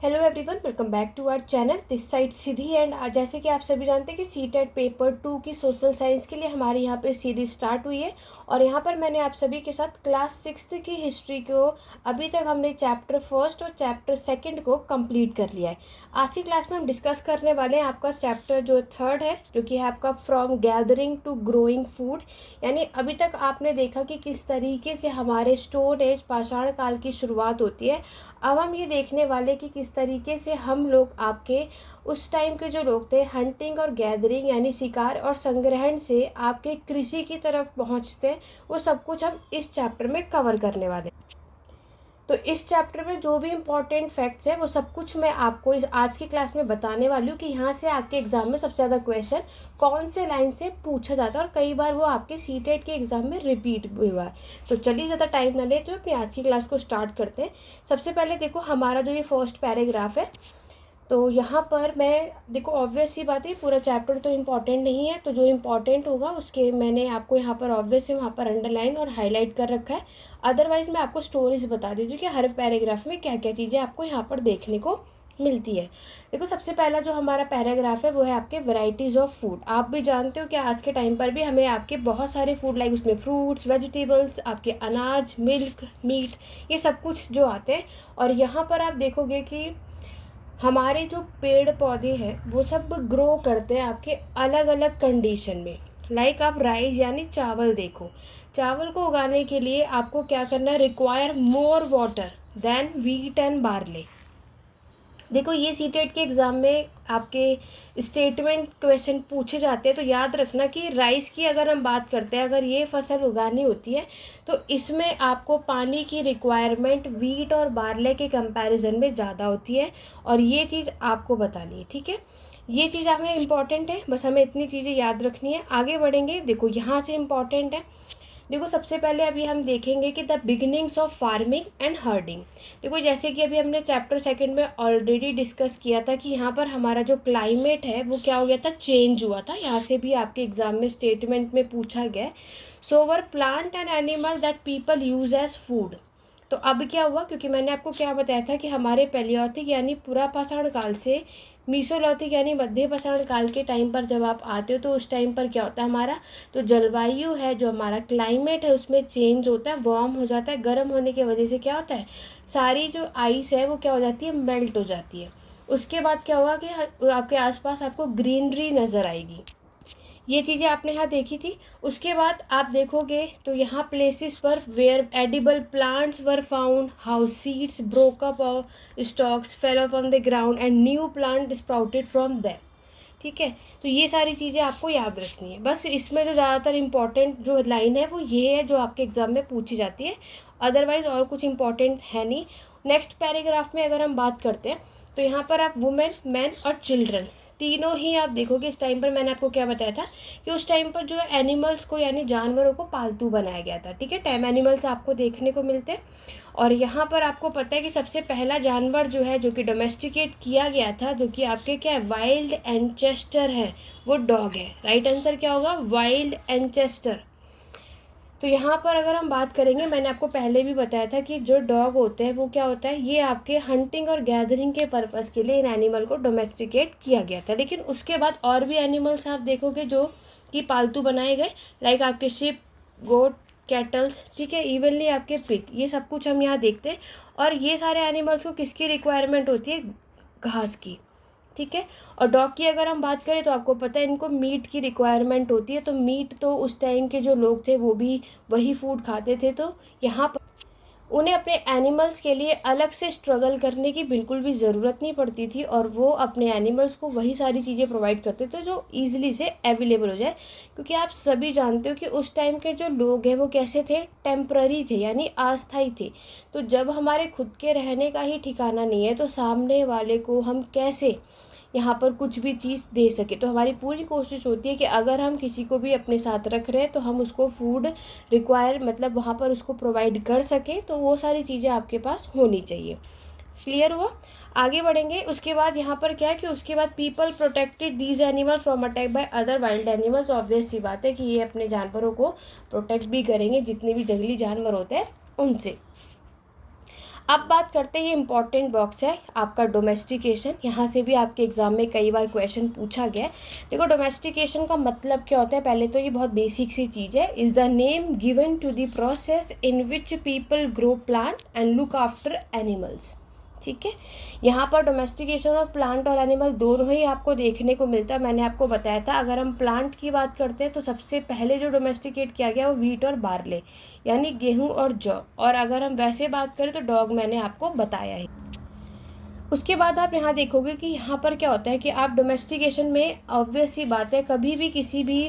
Hello everyone, welcome back to our channel this side Siddhi. And जैसे कि आप सभी जानते हैं कि सीटेट पेपर 2 की सोशल साइंस के लिए हमारे यहाँ पे सीरीज स्टार्ट हुई है। और यहाँ पर मैंने आप सभी के साथ क्लास 6 की हिस्ट्री को अभी तक हमने चैप्टर फर्स्ट और चैप्टर सेकंड को कंप्लीट कर लिया है। आज की क्लास में हम डिस्कस करने वाले हैं आपका चैप्टर जो थर्ड है, जो कि है आपका from gathering to growing food. यानी अभी तक आपने देखा कि किस तरीके से हमारे स्टोन एज पाषाण काल की शुरुआत होती है। अब हम ये देखने वाले कि किस तरीके से हम लोग आपके उस टाइम के जो लोग थे हंटिंग और गैदरिंग यानी शिकार और संग्रहण से आपके कृषि की तरफ पहुंचते हैं, वो सब कुछ हम इस चैप्टर में कवर करने वाले हैं। तो इस चैप्टर में जो भी इम्पोर्टेंट फैक्ट्स है वो सब कुछ मैं आपको इस आज की क्लास में बताने वाली हूँ कि यहाँ से आपके एग्जाम में सबसे ज़्यादा क्वेश्चन कौन से लाइन से पूछा जाता है और कई बार वो आपके सीटेट के एग्जाम में रिपीट भी हुआ है। तो चलिए ज़्यादा टाइम ना लेते हुए अपनी आज की क्लास को स्टार्ट करते हैं। सबसे पहले देखो हमारा जो ये फर्स्ट पैराग्राफ है, तो यहाँ पर मैं देखो ऑब्वियस सी बात है, पूरा चैप्टर तो इम्पॉर्टेंट नहीं है, तो जो इम्पॉर्टेंट होगा उसके मैंने आपको यहाँ पर ऑब्वियस वहाँ पर अंडरलाइन और हाईलाइट कर रखा है। अदरवाइज़ मैं आपको स्टोरीज बता देती हूँ कि हर पैराग्राफ में क्या क्या चीज़ें आपको यहाँ पर देखने को मिलती है। देखो सबसे पहला जो हमारा पैराग्राफ है वो है आपके वैरायटीज़ ऑफ फूड। आप भी जानते हो कि आज के टाइम पर भी हमें आपके बहुत सारे फूड लाइक उसमें फ्रूट्स, वेजिटेबल्स, आपके अनाज, मिल्क, मीट, ये सब कुछ जो आते हैं। और यहाँ पर आप देखोगे कि हमारे जो पेड़ पौधे हैं वो सब ग्रो करते हैं आपके अलग अलग कंडीशन में। लाइक आप राइस यानी चावल देखो, चावल को उगाने के लिए आपको क्या करना है, require more water than wheat and barley. देखो ये सीटेट के एग्ज़ाम में आपके स्टेटमेंट क्वेश्चन पूछे जाते हैं, तो याद रखना कि राइस की अगर हम बात करते हैं, अगर ये फसल उगानी होती है तो इसमें आपको पानी की रिक्वायरमेंट वीट और बार्ले के कंपैरिजन में ज़्यादा होती है। और ये चीज़ आपको बतानी है, ठीक है। ये चीज़ हमें इम्पॉर्टेंट है, बस हमें इतनी चीज़ें याद रखनी है। आगे बढ़ेंगे, देखो यहाँ से इम्पॉर्टेंट है। देखो सबसे पहले अभी हम देखेंगे कि the beginnings of farming and herding. देखो जैसे कि अभी हमने चैप्टर सेकंड में ऑलरेडी डिस्कस किया था कि यहाँ पर हमारा जो क्लाइमेट है वो क्या हो गया था, चेंज हुआ था। यहाँ से भी आपके एग्जाम में स्टेटमेंट में पूछा गया है। So were plant and animal that people use as food. तो अब क्या हुआ, क्योंकि मैंने आपको क्या बताया था कि हमारे पैलियोथिक यानी पुरापाषाण काल से मीसोलॉथिक यानी मध्य पाषाण काल के टाइम पर जब आप आते हो तो उस टाइम पर क्या होता है, हमारा तो जलवायु है, जो हमारा क्लाइमेट है उसमें चेंज होता है, वार्म हो जाता है। गर्म होने की वजह से क्या होता है, सारी जो आइस है वो क्या हो जाती है, मेल्ट हो जाती है। उसके बाद क्या होगा कि आपके आसपास आपको ग्रीनरी नज़र आएगी। ये चीज़ें आपने यहाँ देखी थी। उसके बाद आप देखोगे तो यहाँ प्लेसेस पर where edible plants were found, how seeds broke up और stalks fell on the ground and new plant sprouted from them. ठीक है, तो ये सारी चीज़ें आपको याद रखनी है। बस इसमें जो ज़्यादातर इंपॉर्टेंट जो लाइन है वो ये है जो आपके एग्ज़ाम में पूछी जाती है, अदरवाइज़ और कुछ इंपॉर्टेंट है नहीं। नेक्स्ट पैराग्राफ में अगर हम बात करते हैं तो यहाँ पर आप वुमेन, मैन और चिल्ड्रन तीनों ही आप देखोगे। इस टाइम पर मैंने आपको क्या बताया था कि उस टाइम पर जो एनिमल्स को यानी जानवरों को पालतू बनाया गया था, ठीक है। टैम एनिमल्स आपको देखने को मिलते हैं। और यहाँ पर आपको पता है कि सबसे पहला जानवर जो है जो कि डोमेस्टिकेट किया गया था, जो कि आपके क्या है, वाइल्ड एंचेस्टर है, वो डॉग है। राइट आंसर क्या होगा, वाइल्ड एंचेस्टर। तो यहाँ पर अगर हम बात करेंगे, मैंने आपको पहले भी बताया था कि जो डॉग होते हैं वो क्या होता है, ये आपके हंटिंग और गैदरिंग के पर्पज़ के लिए इन एनिमल को डोमेस्टिकेट किया गया था। लेकिन उसके बाद और भी एनिमल्स आप देखोगे जो कि पालतू बनाए गए, लाइक आपके शिप, गोट, कैटल्स, ठीक है, इवनली आपके पिग, ये सब कुछ हम यहाँ देखते हैं। और ये सारे एनिमल्स को किसकी रिक्वायरमेंट होती है, घास की, ठीक है। और डॉग की अगर हम बात करें तो आपको पता है इनको मीट की रिक्वायरमेंट होती है। तो मीट तो उस टाइम के जो लोग थे वो भी वही फूड खाते थे, तो यहाँ पर उन्हें अपने एनिमल्स के लिए अलग से स्ट्रगल करने की बिल्कुल भी ज़रूरत नहीं पड़ती थी, और वो अपने एनिमल्स को वही सारी चीज़ें प्रोवाइड करते थे जो ईजिली से अवेलेबल हो जाए। क्योंकि आप सभी जानते हो कि उस टाइम के जो लोग हैं वो कैसे थे, टेम्पररी थे यानी अस्थायी थे। तो जब हमारे खुद के रहने का ही ठिकाना नहीं है तो सामने वाले को हम कैसे यहाँ पर कुछ भी चीज़ दे सके। तो हमारी पूरी कोशिश होती है कि अगर हम किसी को भी अपने साथ रख रहे हैं तो हम उसको फूड रिक्वायर मतलब वहाँ पर उसको प्रोवाइड कर सके, तो वो सारी चीज़ें आपके पास होनी चाहिए। क्लियर हुआ। आगे बढ़ेंगे। उसके बाद यहाँ पर क्या है कि उसके बाद people protected these animal from attack by other wild animals. Obvious सी बात है कि ये अपने जानवरों को प्रोटेक्ट भी करेंगे, जितने भी जंगली जानवर होते हैं उनसे। अब बात करते हैं, ये इंपॉर्टेंट बॉक्स है आपका डोमेस्टिकेशन। यहाँ से भी आपके एग्जाम में कई बार क्वेश्चन पूछा गया है। देखो डोमेस्टिकेशन का मतलब क्या होता है, पहले तो ये बहुत बेसिक सी चीज़ है। Is the name given to the process in which people grow plant and look after animals. ठीक है, यहाँ पर डोमेस्टिकेशन ऑफ प्लांट और एनिमल दोनों ही आपको देखने को मिलता है। मैंने आपको बताया था, अगर हम प्लांट की बात करते हैं तो सबसे पहले जो डोमेस्टिकेट किया गया वो वीट और बार्ले यानी गेहूं और जौ, और अगर हम वैसे बात करें तो डॉग मैंने आपको बताया है। उसके बाद आप यहाँ देखोगे कि यहाँ पर क्या होता है कि आप डोमेस्टिकेशन में ऑब्वियस सी बात है, कभी भी किसी भी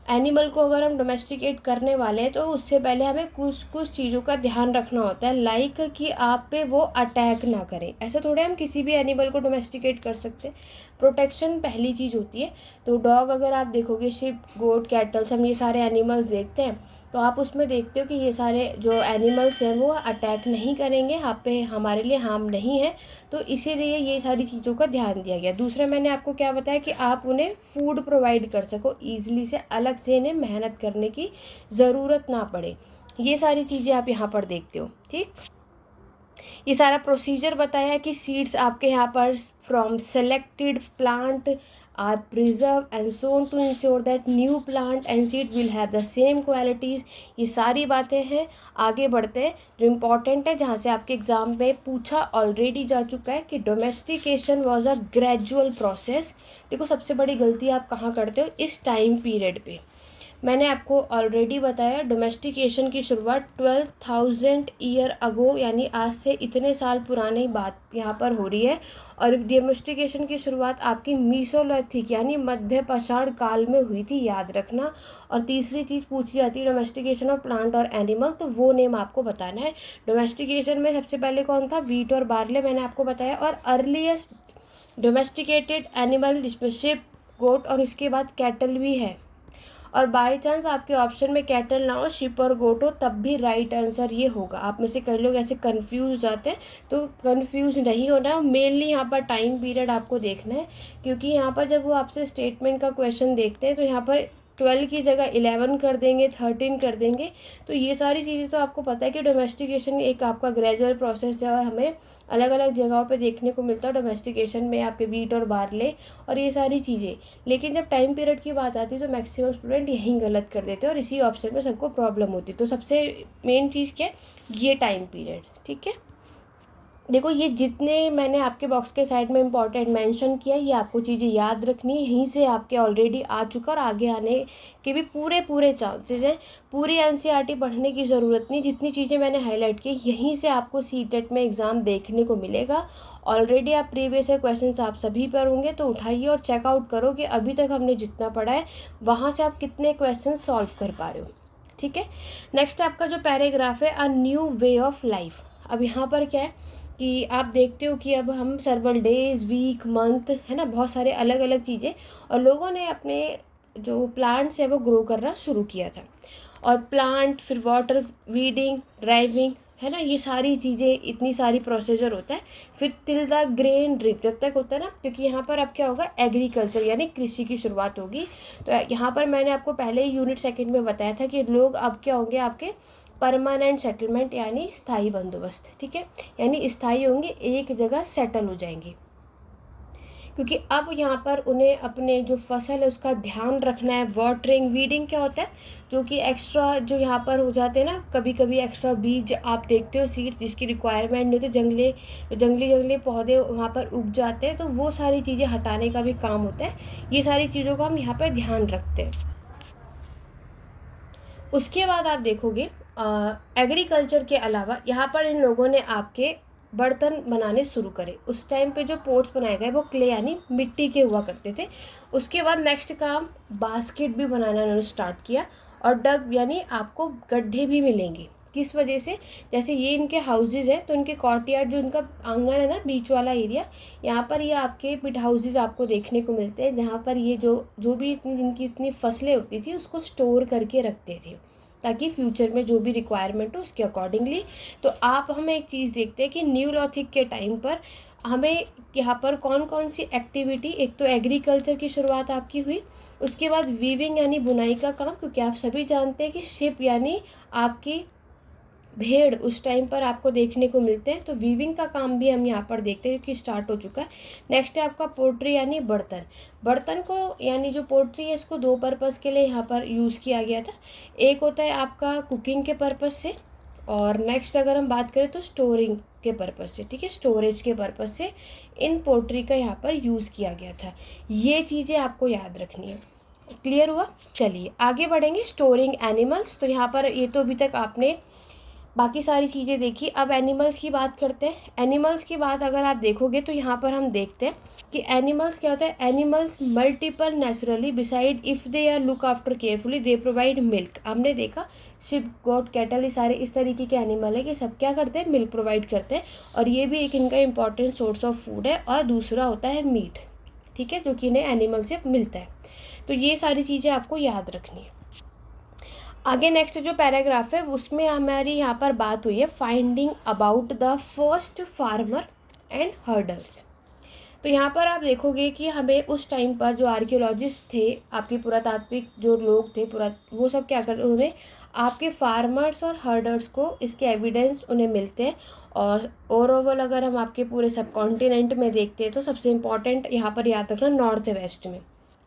एनिमल को अगर हम डोमेस्टिकेट करने वाले हैं तो उससे पहले हमें कुछ कुछ चीज़ों का ध्यान रखना होता है, लाइक कि आप पे वो अटैक ना करें। ऐसे थोड़े हम किसी भी एनिमल को डोमेस्टिकेट कर सकते हैं, प्रोटेक्शन पहली चीज़ होती है। तो डॉग अगर आप देखोगे, शिप, गोट, कैटल्स, हम ये सारे एनिमल्स देखते हैं तो आप उसमें देखते हो कि ये सारे जो एनिमल्स हैं वो अटैक नहीं करेंगे, आप पे हमारे लिए हार्म नहीं है, तो इसीलिए ये सारी चीज़ों का ध्यान दिया गया। दूसरा मैंने आपको क्या बताया कि आप उन्हें फूड प्रोवाइड कर सको ईजिली से, अलग से इन्हें मेहनत करने की ज़रूरत ना पड़े। ये सारी चीज़ें आप यहाँ पर देखते हो। ठीक, ये सारा प्रोसीजर बताया है कि सीड्स आपके यहाँ पर from selected plant are preserved and sown to ensure that new plant and seed will have the same qualities। ये सारी बातें हैं। आगे बढ़ते हैं, जो इम्पॉर्टेंट है जहाँ से आपके एग्जाम में पूछा ऑलरेडी जा चुका है कि domestication was a gradual process. देखो सबसे बड़ी गलती आप कहाँ करते हो, इस टाइम पीरियड पे। मैंने आपको ऑलरेडी बताया डोमेस्टिकेशन की शुरुआत 12,000 ईयर अगो यानी आज से इतने साल पुरानी बात यहाँ पर हो रही है। और डोमेस्टिकेशन की शुरुआत आपकी मीसोलिथिक यानी मध्य पाषाण काल में हुई थी, याद रखना। और तीसरी चीज़ पूछी जाती है डोमेस्टिकेशन ऑफ प्लांट और एनिमल, तो वो नेम आपको बताना है। डोमेस्टिकेशन में सबसे पहले कौन था, वीट और बार्ले मैंने आपको बताया। और अर्लीस्ट डोमेस्टिकेटेड एनिमल जिसमें शिप, गोट और उसके बाद कैटल भी है। और बाय चांस आपके ऑप्शन में कैटल ना हो, शिप और गोट हो, तब भी राइट आंसर ये होगा। आप में से कई लोग ऐसे कंफ्यूज जाते हैं, तो कंफ्यूज नहीं होना है। मेनली यहाँ पर टाइम पीरियड आपको देखना है, क्योंकि यहाँ पर जब वो आपसे स्टेटमेंट का क्वेश्चन देखते हैं तो यहाँ पर 12 की जगह 11 कर देंगे, 13 कर देंगे। तो ये सारी चीज़ें तो आपको पता है कि डोमेस्टिकेशन एक आपका ग्रेजुअल प्रोसेस है, और हमें अलग अलग जगहों पे देखने को मिलता है डोमेस्टिकेशन में आपके वीट और बार्ले और ये सारी चीज़ें। लेकिन जब टाइम पीरियड की बात आती है तो मैक्सिमम स्टूडेंट यहीं गलत कर देते हैं और इसी ऑप्शन में सबको प्रॉब्लम होती है। तो सबसे मेन चीज़ क्या है, ये टाइम पीरियड। ठीक है, देखो ये जितने मैंने आपके बॉक्स के साइड में इंपॉर्टेंट मेंशन किया, ये आपको चीज़ें याद रखनी है। यहीं से आपके ऑलरेडी आ चुका और आगे आने के भी पूरे चांसेस हैं। पूरी एनसीईआरटी पढ़ने की ज़रूरत नहीं, जितनी चीज़ें मैंने हाईलाइट की यहीं से आपको सीटेट में एग्ज़ाम देखने को मिलेगा। ऑलरेडी आप प्रीवियस क्वेश्चन आप सभी पर होंगे, तो उठाइए और चेकआउट करो कि अभी तक हमने जितना पढ़ा है वहाँ से आप कितने क्वेश्चन सॉल्व कर पा रहे हो। ठीक है, नेक्स्ट आपका जो पैराग्राफ है, a new way of life. अब यहाँ पर क्या है कि आप देखते हो कि अब हम सर्वल डेज, वीक, मंथ, है ना, बहुत सारे अलग अलग चीज़ें, और लोगों ने अपने जो प्लांट्स है वो ग्रो करना शुरू किया था। और प्लांट, फिर वाटर, वीडिंग, ड्राइविंग, है ना, ये सारी चीज़ें, इतनी सारी प्रोसीजर होता है। फिर टिल द ग्रेन ड्रिप जब तक होता है ना, क्योंकि यहाँ पर अब क्या होगा, एग्रीकल्चर यानी कृषि की शुरुआत होगी। तो यहाँ पर मैंने आपको पहले ही यूनिट सेकंड में बताया था कि लोग अब क्या होंगे, आपके परमानेंट सेटलमेंट यानी स्थायी बंदोबस्त। ठीक है, यानी स्थायी होंगे, एक जगह सेटल हो जाएंगे, क्योंकि अब यहाँ पर उन्हें अपने जो फसल है उसका ध्यान रखना है। वाटरिंग, वीडिंग क्या होता है, जो कि एक्स्ट्रा जो यहाँ पर हो जाते हैं ना, कभी कभी एक्स्ट्रा बीज आप देखते हो, सीड्स जिसकी रिक्वायरमेंट नहीं होती, जंगली पौधे वहाँ पर उग जाते हैं, तो वो सारी चीज़ें हटाने का भी काम होता है। ये सारी चीज़ों का हम यहाँ पर ध्यान रखते हैं। उसके बाद आप देखोगे एग्रीकल्चर के अलावा यहाँ पर इन लोगों ने आपके बर्तन बनाने शुरू करे। उस टाइम पे जो पोट्स बनाए गए वो क्ले यानी मिट्टी के हुआ करते थे। उसके बाद नेक्स्ट काम, बास्केट भी बनाना उन्होंने स्टार्ट किया। और डग यानी आपको गड्ढे भी मिलेंगे। किस वजह से, जैसे ये इनके हाउसेज हैं तो इनके कॉर्टयार्ड, जो इनका आंगन है ना, बीच वाला एरिया, यहाँ पर ये आपके पिट हाउसेज आपको देखने को मिलते हैं, जहाँ पर ये जो भी इनकी इतनी फसलें होती थी उसको स्टोर करके रखते थे, ताकि फ्यूचर में जो भी रिक्वायरमेंट हो उसके अकॉर्डिंगली। तो आप हमें एक चीज़ देखते हैं कि न्यूलिथिक के टाइम पर हमें यहाँ पर कौन कौन सी एक्टिविटी, एक तो एग्रीकल्चर की शुरुआत आपकी हुई, उसके बाद वीविंग यानी बुनाई का काम, क्योंकि आप सभी जानते हैं कि शिप यानी आपकी भेड़ उस टाइम पर आपको देखने को मिलते हैं। तो वीविंग का काम भी हम यहाँ पर देखते हैं क्योंकि स्टार्ट हो चुका है। नेक्स्ट है आपका पोट्री यानी बर्तन। बर्तन को यानी जो पोट्री है इसको दो पर्पज़ के लिए यहाँ पर यूज़ किया गया था। एक होता है आपका कुकिंग के पर्पज़ से, और नेक्स्ट अगर हम बात करें तो स्टोरिंग के पर्पज़ से, ठीक है, स्टोरेज के पर्पज़ से इन पोट्री का यहाँ पर यूज़ किया गया था। ये चीज़ें आपको याद रखनी है। क्लियर हुआ? चलिए आगे बढ़ेंगे। स्टोरिंग एनिमल्स, तो यहाँ पर ये तो अभी तक आपने बाकी सारी चीज़ें देखी। अब एनिमल्स की बात करते हैं। एनिमल्स की बात अगर आप देखोगे तो यहाँ पर हम देखते हैं कि एनिमल्स क्या होता है। Animals multiple naturally beside if they are look after carefully they provide milk. हमने देखा शिप गोट कैटल ये सारे इस तरीके के एनिमल है कि सब क्या करते हैं, मिल्क प्रोवाइड करते हैं, और ये भी एक इनका इंपॉर्टेंट सोर्स ऑफ फूड है। और दूसरा होता है मीट, ठीक है, जो कि इन्हें एनिमल से मिलता है। तो ये सारी चीज़ें आपको याद रखनी है। आगे नेक्स्ट जो पैराग्राफ है उसमें हमारी यहाँ पर बात हुई है finding about the first farmer and herders. तो यहाँ पर आप देखोगे कि हमें उस टाइम पर जो आर्कियोलॉजिस्ट थे, आपके पुरातात्विक जो लोग थे वो सब क्या कर, उन्होंने आपके फार्मर्स और हर्डर्स को इसके एविडेंस उन्हें मिलते हैं। और ओवरऑल अगर हम आपके पूरे सब कॉन्टिनेंट में देखते हैं तो सबसे इम्पॉर्टेंट यहाँ पर याद रखना नॉर्थ वेस्ट में,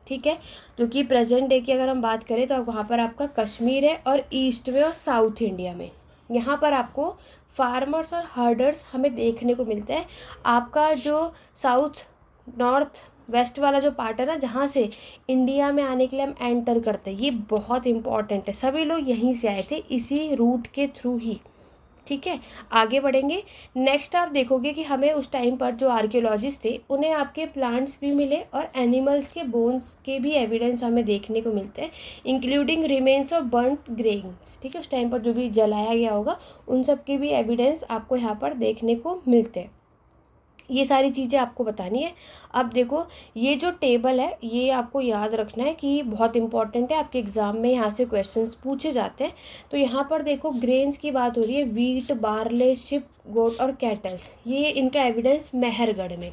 ठीक है, जो कि प्रेजेंट डे की अगर हम बात करें तो वहाँ पर आपका कश्मीर है, और ईस्ट में और साउथ इंडिया में यहाँ पर आपको फार्मर्स और हर्डर्स हमें देखने को मिलते हैं। आपका जो साउथ नॉर्थ वेस्ट वाला जो पार्ट है ना, जहाँ से इंडिया में आने के लिए हम एंटर करते हैं, ये बहुत इंपॉर्टेंट है। सभी लोग यहीं से आए थे, इसी रूट के थ्रू ही, ठीक है। आगे बढ़ेंगे। नेक्स्ट आप देखोगे कि हमें उस टाइम पर जो आर्कियोलॉजिस्ट थे उन्हें आपके प्लांट्स भी मिले और एनिमल्स के बोन्स के भी एविडेंस हमें देखने को मिलते हैं, including remains of burnt grains, ठीक है, उस टाइम पर जो भी जलाया गया होगा उन सब के भी एविडेंस आपको यहाँ पर देखने को मिलते हैं। ये सारी चीज़ें आपको बतानी है। अब देखो ये जो टेबल है ये आपको याद रखना है कि बहुत इंपॉर्टेंट है, आपके एग्ज़ाम में यहाँ से क्वेश्चंस पूछे जाते हैं। तो यहाँ पर देखो ग्रेन्स की बात हो रही है, वीट, बार्ले, शिप गोट और कैटल्स, ये इनका एविडेंस मेहरगढ़ में,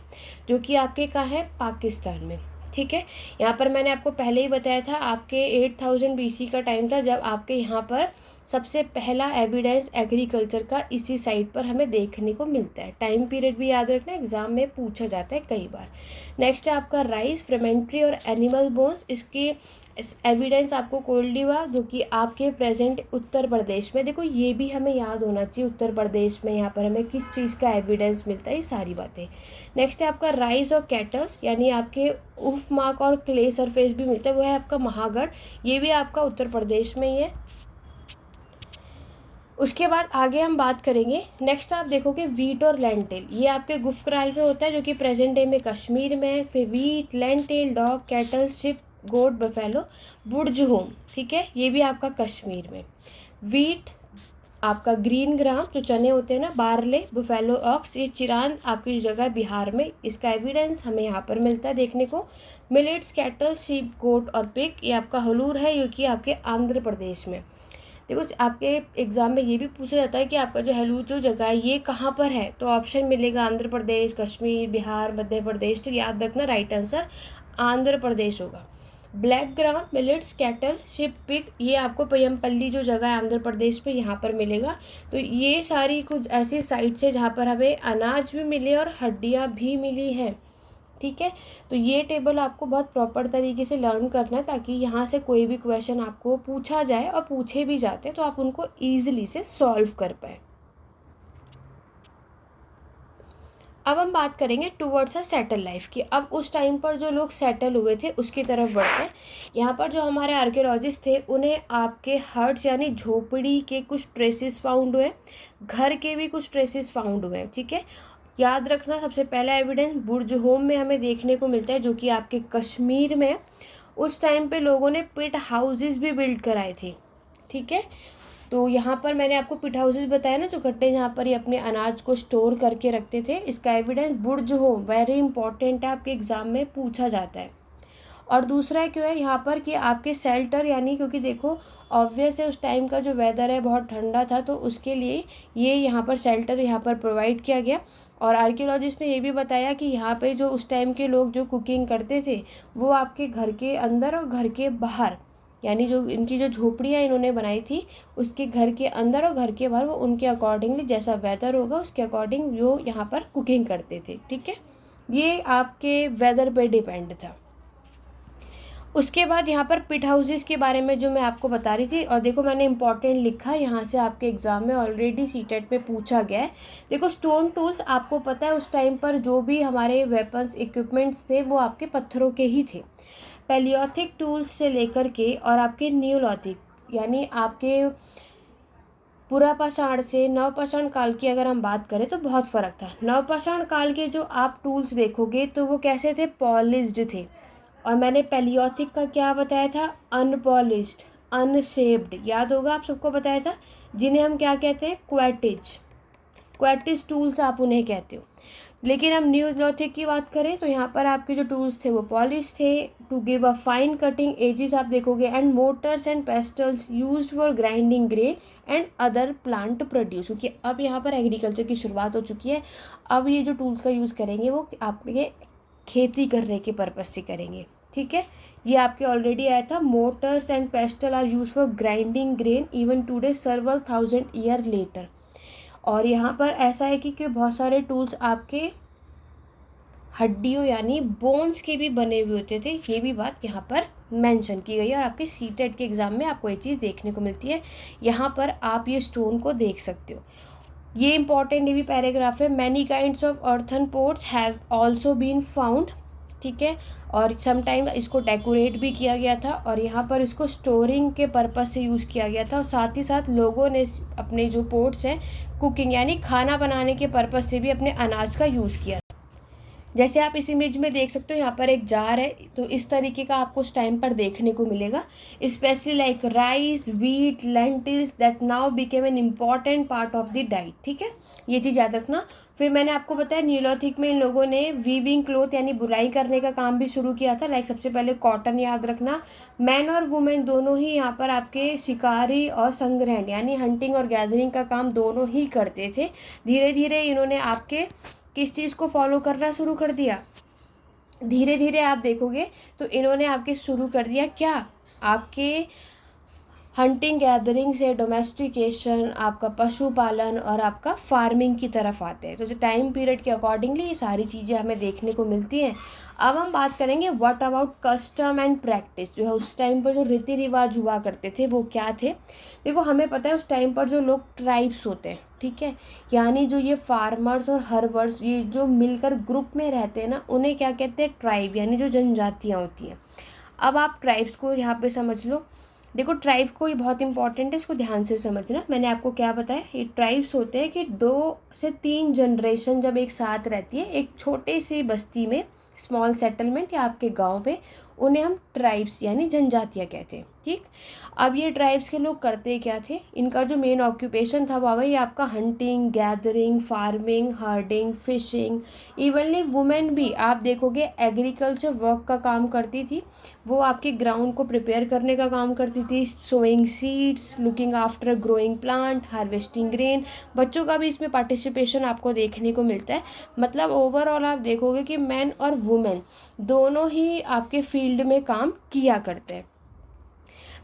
जो कि आपके कहाँ है, पाकिस्तान में, ठीक है। यहाँ पर मैंने आपको पहले ही बताया था आपके 8000 BC का टाइम था जब आपके यहाँ पर सबसे पहला एविडेंस एग्रीकल्चर का इसी साइट पर हमें देखने को मिलता है। टाइम पीरियड भी याद रखना, एग्जाम में पूछा जाता है कई बार। नेक्स्ट है आपका राइस, फ्रेमेंट्री और एनिमल बोन्स, इसकी एविडेंस आपको कोल्डिवा, जो कि आपके प्रेजेंट उत्तर प्रदेश में, देखो ये भी हमें याद होना चाहिए उत्तर प्रदेश में यहाँ पर हमें किस चीज़ का एविडेंस मिलता है, ये सारी बातें। नेक्स्ट है आपका राइस और कैटल्स, यानी आपके उफ मार्क और क्ले सरफेस भी मिलता है, वो है आपका महागढ़, ये भी आपका उत्तर प्रदेश में ही है। उसके बाद आगे हम बात करेंगे। नेक्स्ट आप देखोगे वीट और लेंटिल, ये आपके गुफक्राल में होता है जो कि प्रेजेंट डे में कश्मीर में है। फिर wheat, lentil, dog, cattle, sheep, goat, buffalo, Burzahom, ठीक है, ये भी आपका कश्मीर में। वीट आपका ग्रीन ग्राम जो चने होते हैं ना, बार्ले, बुफेलो ऑक्स, ये चिरान आपकी जगह बिहार में, इसका एविडेंस हमें यहाँ पर मिलता है देखने को। मिलेट्स, कैटल, शीप, गोट और पिग, ये आपका हलूर है जो कि आपके आंध्र प्रदेश में। देखो आपके एग्ज़ाम में ये भी पूछा जाता है कि आपका जो हलूर जो जगह है ये कहाँ पर है, तो ऑप्शन मिलेगा आंध्र प्रदेश, कश्मीर, बिहार, मध्य प्रदेश। तो याद रखना राइट आंसर आंध्र प्रदेश होगा। Black gram, millets, cattle, ship, pig, ये आपको पयमपल्ली जो जगह है आंध्र प्रदेश में यहाँ पर मिलेगा। तो ये सारी कुछ ऐसी साइट्स है जहाँ पर हमें अनाज भी मिले और हड्डियाँ भी मिली हैं, ठीक है। तो ये टेबल आपको बहुत प्रॉपर तरीके से लर्न करना है ताकि यहाँ से कोई भी क्वेश्चन आपको पूछा जाए और पूछे भी जाते तो आप उनको ईजिली से सॉल्व कर पाए। अब हम बात करेंगे टूवर्ड्स अ सेटल लाइफ की। अब उस टाइम पर जो लोग सेटल हुए थे उसकी तरफ बढ़ते हैं। यहाँ पर जो हमारे आर्कियोलॉजिस्ट थे उन्हें आपके हट्स यानी झोपड़ी के कुछ ट्रेसेस फाउंड हुए, घर के भी कुछ ट्रेसेस फाउंड हुए हैं, ठीक है। याद रखना सबसे पहला एविडेंस बुर्जहोम में हमें देखने को मिलता है जो कि आपके कश्मीर में। उस टाइम पे लोगों ने पिट हाउसेस भी बिल्ड कराए थे, ठीक है। तो यहाँ पर मैंने आपको पिट हाउसेस बताया ना, जो गड्ढे जहाँ पर ये अपने अनाज को स्टोर करके रखते थे, इसका एविडेंस बुर्जहोम वेरी इंपॉर्टेंट है, आपके एग्जाम में पूछा जाता है। और दूसरा क्यों है यहाँ पर कि आपके शेल्टर, यानी क्योंकि देखो ऑब्वियस है उस टाइम का जो वेदर है बहुत ठंडा था, तो उसके लिए ये यहाँ पर शेल्टर यहाँ पर प्रोवाइड किया गया। और आर्कियोलॉजिस्ट ने ये भी बताया कि यहाँ पे जो उस टाइम के लोग जो कुकिंग करते थे वो आपके घर के अंदर और घर के बाहर, यानी जो इनकी जो झोपड़ियाँ इन्होंने बनाई थी उसके घर के अंदर और घर के बाहर, वो उनके अकॉर्डिंगली जैसा वेदर होगा उसके अकॉर्डिंग वो यहाँ पर कुकिंग करते थे। ठीक है, ये आपके वेदर पे डिपेंड था। उसके बाद यहाँ पर पिट हाउसेस के बारे में जो मैं आपको बता रही थी, और देखो मैंने इंपॉर्टेंट लिखा, यहाँ से आपके एग्ज़ाम में ऑलरेडी सीटेट पे पूछा गया है। देखो स्टोन टूल्स, आपको पता है उस टाइम पर जो भी हमारे वेपन्स इक्विपमेंट्स थे वो आपके पत्थरों के ही थे। पैलियोथिक टूल्स से लेकर के और आपके न्यूलॉथिक यानी आपके पुरापाषाण से नवपाषाण काल की अगर हम बात करें तो बहुत फ़र्क था। नवपाषाण काल के जो आप टूल्स देखोगे तो वो कैसे थे, पॉलिश्ड थे। और मैंने पैलियोथिक का क्या बताया था, अनपॉलिश्ड, अनशेप्ड, याद होगा आप सबको बताया था, जिन्हें हम क्या कहते हैं, क्वेटिज। क्वेटिज टूल्स आप उन्हें कहते हो। लेकिन हम न्यूलॉथिक की बात करें तो यहाँ पर आपके जो टूल्स थे वो पॉलिश थे, to give a fine cutting edges आप देखोगे, and mortars and pestles used for grinding grain and other plant produce. क्योंकि अब यहाँ पर एग्रीकल्चर की शुरुआत हो चुकी है, अब ये जो टूल्स का यूज़ करेंगे वो आपके खेती करने के पर्पज़ से करेंगे। ठीक है, ये आपके ऑलरेडी आया था, mortars and pestle are use for grinding grain even today several 1000 year later. और यहाँ पर ऐसा है कि बहुत सारे टूल्स आपके हड्डियों यानी बोन्स के भी बने हुए होते थे, ये भी बात यहाँ पर मेंशन की गई है। और आपके सीटेट के एग्ज़ाम में आपको ये चीज़ देखने को मिलती है, यहाँ पर आप ये स्टोन को देख सकते हो। ये इंपॉर्टेंट ये भी पैराग्राफ है, many kinds of earthen pots have also been found. ठीक है, और समटाइम इसको डेकोरेट भी किया गया था, और यहाँ पर इसको स्टोरिंग के पर्पस से यूज़ किया गया था। और साथ ही साथ लोगों ने अपने जो पोर्ट्स हैं कुकिंग यानी खाना बनाने के पर्पस से भी अपने अनाज का यूज़ किया। जैसे आप इस इमेज में देख सकते हो, यहाँ पर एक जार है, तो इस तरीके का आपको उस टाइम पर देखने को मिलेगा, specially like rice, wheat, lentils that now became an important part of the diet. ठीक है, ये चीज़ याद रखना। फिर मैंने आपको बताया न्यूलॉथिक में इन लोगों ने वीविंग क्लोथ यानी बुनाई करने का काम भी शुरू किया था। लाइक सबसे पहले कॉटन, याद रखना। मैन और वुमेन दोनों ही यहाँ पर आपके शिकारी और संग्रहण यानी हंटिंग और गैदरिंग का काम दोनों ही करते थे। धीरे धीरे इन्होंने आपके किस चीज़ को फॉलो करना शुरू कर दिया, धीरे धीरे आप देखोगे तो इन्होंने आपके शुरू कर दिया क्या, आपके हंटिंग गैदरिंग से डोमेस्टिकेशन, आपका पशुपालन और आपका फार्मिंग की तरफ आते हैं। तो जो टाइम पीरियड के अकॉर्डिंगली ये सारी चीज़ें हमें देखने को मिलती हैं। अब हम बात करेंगे what about custom and practice, जो है उस टाइम पर जो रीति रिवाज हुआ करते थे वो क्या थे। देखो हमें पता है उस टाइम पर जो लोग ट्राइब्स होते हैं, ठीक है, यानी जो ये फार्मर्स और हर्बर्स ये जो मिलकर ग्रुप में रहते हैं ना, उन्हें क्या कहते हैं, ट्राइब, यानी जो जनजातियाँ होती हैं। अब आप ट्राइब्स को यहाँ पे समझ लो। देखो ट्राइब को ये बहुत इंपॉर्टेंट है, इसको ध्यान से समझना। मैंने आपको क्या बताया, ये ट्राइब्स होते हैं कि 2 से 3 जनरेशन जब एक साथ रहती है एक छोटे सी बस्ती में, स्मॉल सेटलमेंट या आपके गांव पे, उन्हें हम ट्राइब्स यानी जनजातियाँ कहते हैं। ठीक, अब ये ट्राइब्स के लोग करते क्या थे, इनका जो मेन ऑक्यूपेशन था वो ये आपका hunting, gathering, farming, herding, fishing. Evenly women भी आप देखोगे एग्रीकल्चर वर्क का काम करती थी, वो आपके ग्राउंड को प्रिपेयर करने का काम करती थी, sowing seeds, looking after growing plant, harvesting grain. बच्चों का भी इसमें पार्टिसिपेशन आपको देखने को मिलता है। मतलब ओवरऑल आप देखोगे कि मैन और वुमेन दोनों ही आपके फील्ड में काम किया करते हैं।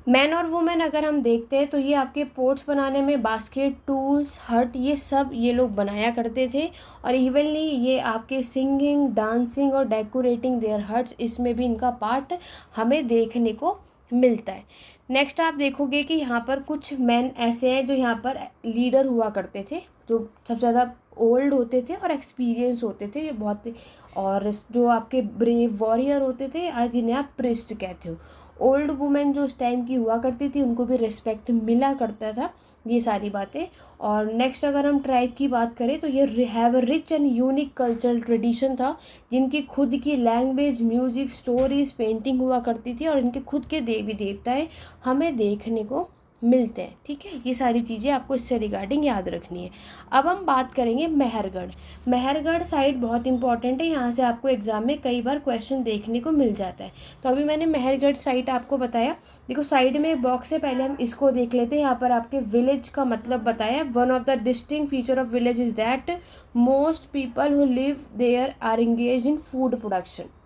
मैन और वुमेन अगर हम देखते हैं तो ये आपके पोट्स बनाने में बास्केट, टूल्स, हट, ये सब ये लोग बनाया करते थे। और इवनली ये आपके सिंगिंग, डांसिंग और डेकोरेटिंग देयर हट्स, इसमें भी इनका पार्ट हमें देखने को मिलता है। नेक्स्ट आप देखोगे कि यहाँ पर कुछ मैन ऐसे हैं जो यहाँ पर लीडर हुआ करते थे, जो सबसे ज़्यादा ओल्ड होते थे और एक्सपीरियंस होते थे, ये बहुत, और जो आपके ब्रेव वॉरियर होते थे जिन्हें आप प्रिस्ट कहते हो। ओल्ड वुमेन जो उस टाइम की हुआ करती थी उनको भी रिस्पेक्ट मिला करता था, ये सारी बातें। और नेक्स्ट अगर हम ट्राइब की बात करें तो ये have a rich and unique cultural tradition था, जिनकी खुद की लैंग्वेज, म्यूज़िक, स्टोरीज, पेंटिंग हुआ करती थी, और इनके खुद के देवी देवताएं हमें देखने को मिलते हैं। ठीक है, ये सारी चीज़ें आपको इससे रिगार्डिंग याद रखनी है। अब हम बात करेंगे मेहरगढ़। मेहरगढ़ साइट बहुत इंपॉर्टेंट है, यहाँ से आपको एग्जाम में कई बार क्वेश्चन देखने को मिल जाता है। तो अभी मैंने मेहरगढ़ साइट आपको बताया, देखो साइड में एक बॉक्स है, पहले हम इसको देख लेते हैं। यहाँ पर आपके विलेज का मतलब बताया, one of the distinct feature of village is that most people who live there are engage in food production.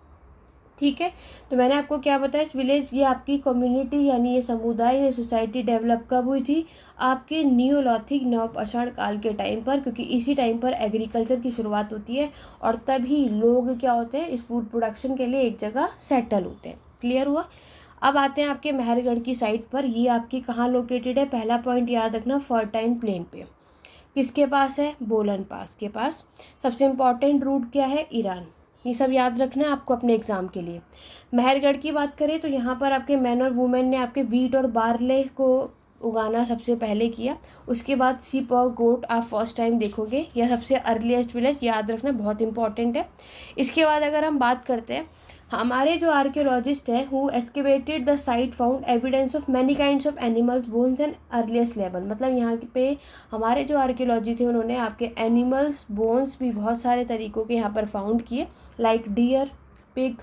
ठीक है। तो मैंने आपको क्या बताया, इस विलेज ये आपकी कम्युनिटी यानी ये समुदाय ये सोसाइटी डेवलप कब हुई थी, आपके नियोलिथिक नवपाषाण काल के टाइम पर, क्योंकि इसी टाइम पर एग्रीकल्चर की शुरुआत होती है और तभी लोग क्या होते हैं इस फूड प्रोडक्शन के लिए एक जगह सेटल होते हैं। क्लियर हुआ। अब आते हैं आपके मेहरगढ़ की साइट पर। ये आपकी कहाँ लोकेटेड है, पहला पॉइंट याद रखना, फर्टाइन प्लेन पे। किसके पास है, बोलन पास के पास। सबसे इम्पॉर्टेंट रूट क्या है, ईरान। ये सब याद रखना है आपको अपने एग्जाम के लिए। मेहरगढ़ की बात करें तो यहाँ पर आपके मैन और वुमेन ने आपके वीट और बार्ले को उगाना सबसे पहले किया। उसके बाद शीप और गोट आप फर्स्ट टाइम देखोगे। यह सबसे अर्लीस्ट विलेज, याद रखना, बहुत इंपॉर्टेंट है। इसके बाद अगर हम बात करते हैं, हमारे जो आर्कियोलॉजिस्ट हैं who excavated the site found evidence of many kinds of animals bones and earliest level. मतलब यहाँ पे हमारे जो आर्कियोलॉजी थे उन्होंने आपके एनिमल्स बोन्स भी बहुत सारे तरीक़ों के यहाँ पर फाउंड किए, लाइक डियर, पिग,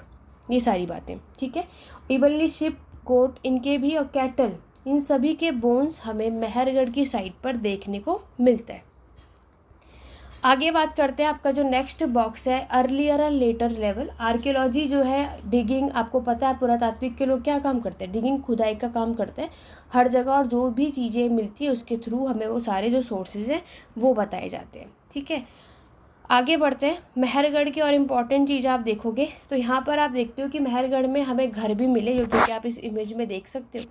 ये सारी बातें। ठीक है। इवनली शिप, गोट, इनके भी, और कैटल, इन सभी के बोन्स हमें मेहरगढ़ की साइट पर देखने को मिलता है। आगे बात करते हैं, आपका जो नेक्स्ट बॉक्स है earlier and later level. Archaeology जो है डिगिंग, आपको पता है पुरातात्विक के लोग क्या काम करते हैं, डिगिंग, खुदाई का काम करते हैं हर जगह, और जो भी चीज़ें मिलती है उसके थ्रू हमें वो सारे जो सोर्सेज हैं वो बताए जाते हैं। ठीक है। आगे बढ़ते हैं, मेहरगढ़ की और इम्पॉर्टेंट चीज़ आप देखोगे तो यहाँ पर आप देखते हो कि मेहरगढ़ में हमें घर भी मिले, जो कि आप इस इमेज में देख सकते हो।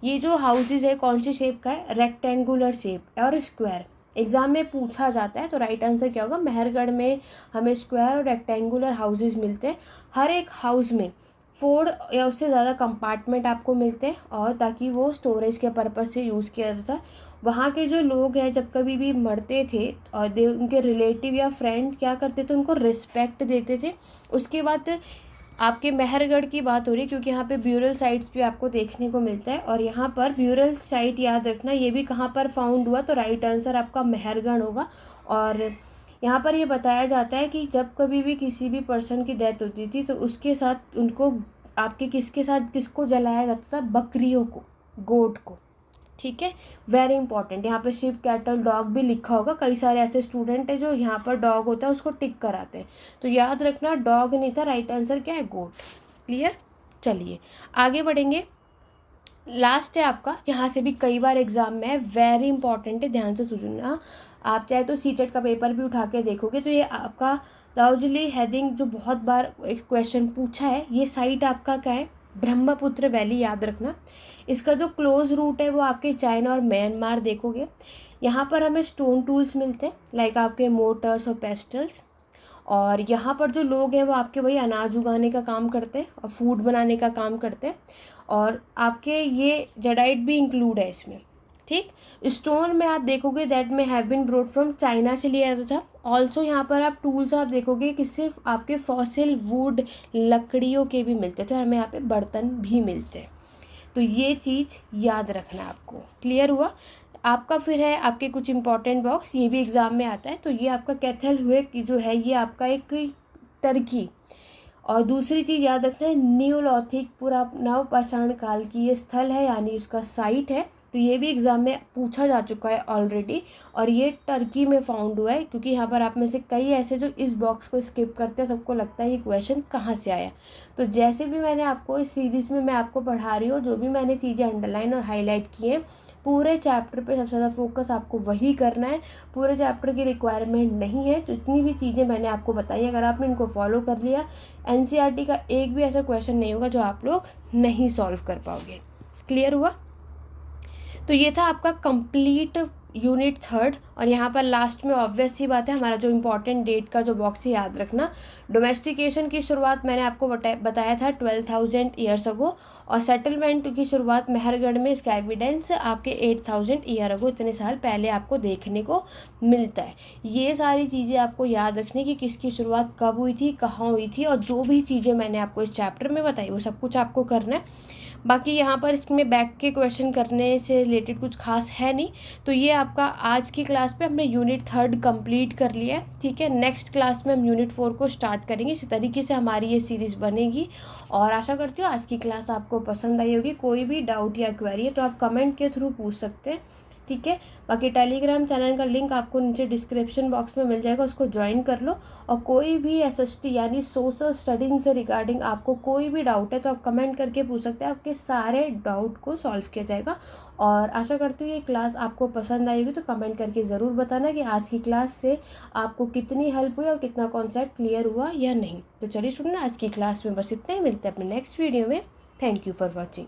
ये जो हाउसेज है कौन सी शेप का है, रेक्टेंगुलर शेप और स्क्वायर। एग्जाम में पूछा जाता है तो राइट आंसर क्या होगा, मेहरगढ़ में हमें स्क्वायर और रेक्टेंगुलर हाउसेज मिलते हैं। हर एक हाउस में 4 या उससे ज़्यादा कंपार्टमेंट आपको मिलते हैं, और ताकि वो स्टोरेज के पर्पज़ से यूज़ किया जाता था। वहाँ के जो लोग हैं जब कभी भी मरते थे और उनके रिलेटिव या फ्रेंड क्या करते थे, उनको रिस्पेक्ट देते थे। उसके बाद आपके मेहरगढ़ की बात हो रही है क्योंकि यहाँ पे ब्यूरल साइट्स भी आपको देखने को मिलता है, और यहाँ पर ब्यूरल साइट याद रखना, ये भी कहाँ पर फाउंड हुआ, तो राइट आंसर आपका मेहरगढ़ होगा। और यहाँ पर ये बताया जाता है कि जब कभी भी किसी भी पर्सन की डेथ होती थी तो उसके साथ उनको आपके किसके साथ किसको जलाया जाता था, बकरियों को, गोट को। ठीक है, वेरी इंपॉर्टेंट। यहाँ पे शिप, कैटल, डॉग भी लिखा होगा। कई सारे ऐसे स्टूडेंट हैं जो यहाँ पर डॉग होता है उसको टिक कराते हैं, तो याद रखना डॉग नहीं था, राइट आंसर क्या है, गोट। क्लियर। चलिए आगे बढ़ेंगे। लास्ट है आपका, यहाँ से भी कई बार एग्जाम में है, वेरी इंपॉर्टेंट है, ध्यान से सुनना। आप चाहे तो सीटेट का पेपर भी उठा के देखोगे तो ये आपका दार्जिलिंग हेडिंग जो बहुत बार एक क्वेश्चन पूछा है, ये साइट आपका क्या है, ब्रह्मपुत्र वैली, याद रखना। इसका जो क्लोज रूट है वो आपके चाइना और म्यांमार देखोगे। यहाँ पर हमें स्टोन टूल्स मिलते हैं, लाइक आपके मोटर्स और पेस्टल्स। और यहाँ पर जो लोग हैं वो आपके वही अनाज उगाने का काम करते हैं और फूड बनाने का काम करते हैं, और आपके ये जडाइट भी इंक्लूड है इसमें। ठीक। स्टोन में आप देखोगे that may have been brought from China से लिया जाता था। ऑल्सो यहाँ पर आप टूल्स आप देखोगे कि सिर्फ आपके फॉसिल वुड, लकड़ियों के भी मिलते थे, और हमें यहाँ पे बर्तन भी मिलते हैं। तो ये चीज़ याद रखना आपको। क्लियर हुआ। आपका फिर है आपके कुछ इंपॉर्टेंट बॉक्स, ये भी एग्ज़ाम में आता है। तो ये आपका कैथल हुए कि जो है ये आपका एक टर्की, और दूसरी चीज़ याद रखना है नियोलिथिक पूरा नवपाषाण काल की ये स्थल है, यानी उसका साइट है। तो ये भी एग्ज़ाम में पूछा जा चुका है ऑलरेडी, और ये टर्की में फाउंड हुआ है, क्योंकि यहाँ पर आप में से कई ऐसे जो इस बॉक्स को स्किप करते हैं, सबको लगता है ये क्वेश्चन कहाँ से आया। तो जैसे भी मैंने आपको इस सीरीज़ में मैं आपको पढ़ा रही हूँ, जो भी मैंने चीज़ें अंडरलाइन और हाईलाइट की हैं, पूरे चैप्टर पे सबसे ज़्यादा फोकस आपको वही करना है। पूरे चैप्टर की रिक्वायरमेंट नहीं है, तो इतनी भी चीज़ें मैंने आपको बताई, अगर आपने इनको फॉलो कर लिया, एनसीईआरटी का एक भी ऐसा क्वेश्चन नहीं होगा जो आप लोग नहीं सॉल्व कर पाओगे। क्लियर हुआ। तो ये था आपका कंप्लीट यूनिट 3, और यहाँ पर लास्ट में ऑब्वियस सी बात है हमारा जो इम्पोर्टेंट डेट का जो बॉक्स है याद रखना। डोमेस्टिकेशन की शुरुआत मैंने आपको बताया था 12,000 ईयर्स अगो, और सेटलमेंट की शुरुआत मेहरगढ़ में, इसका एविडेंस आपके 8,000 ईयर अगो, इतने साल पहले आपको देखने को मिलता है। ये सारी चीज़ें आपको याद रखने की किसकी शुरुआत कब हुई थी, कहाँ हुई थी, और जो भी चीज़ें मैंने आपको इस चैप्टर में बताई वो सब कुछ आपको करना है। बाकी यहाँ पर इसमें बैक के क्वेश्चन करने से रिलेटेड कुछ खास है नहीं। तो ये आपका आज की क्लास पे हमने यूनिट 3 कंप्लीट कर लिया है। ठीक है, नेक्स्ट क्लास में हम यूनिट 4 को स्टार्ट करेंगे। इसी तरीके से हमारी ये सीरीज़ बनेगी, और आशा करती हूँ आज की क्लास आपको पसंद आई होगी। कोई भी डाउट या क्वेरी है तो आप कमेंट के थ्रू पूछ सकते हैं। ठीक है। बाकी टेलीग्राम चैनल का लिंक आपको नीचे डिस्क्रिप्शन बॉक्स में मिल जाएगा, उसको ज्वाइन कर लो। और कोई भी एसएसटी यानी सोशल स्टडीज़ से रिगार्डिंग आपको कोई भी डाउट है तो आप कमेंट करके पूछ सकते हैं, आपके सारे डाउट को सॉल्व किया जाएगा। और आशा करती हूँ ये क्लास आपको पसंद आई होगी, तो कमेंट करके ज़रूर बताना कि आज की क्लास से आपको कितनी हेल्प हुई और कितना कॉन्सेप्ट क्लियर हुआ या नहीं। तो चलिए स्टूडेंट, आज की क्लास में बस इतना ही, मिलते हैं अपने नेक्स्ट वीडियो में। Thank you for watching.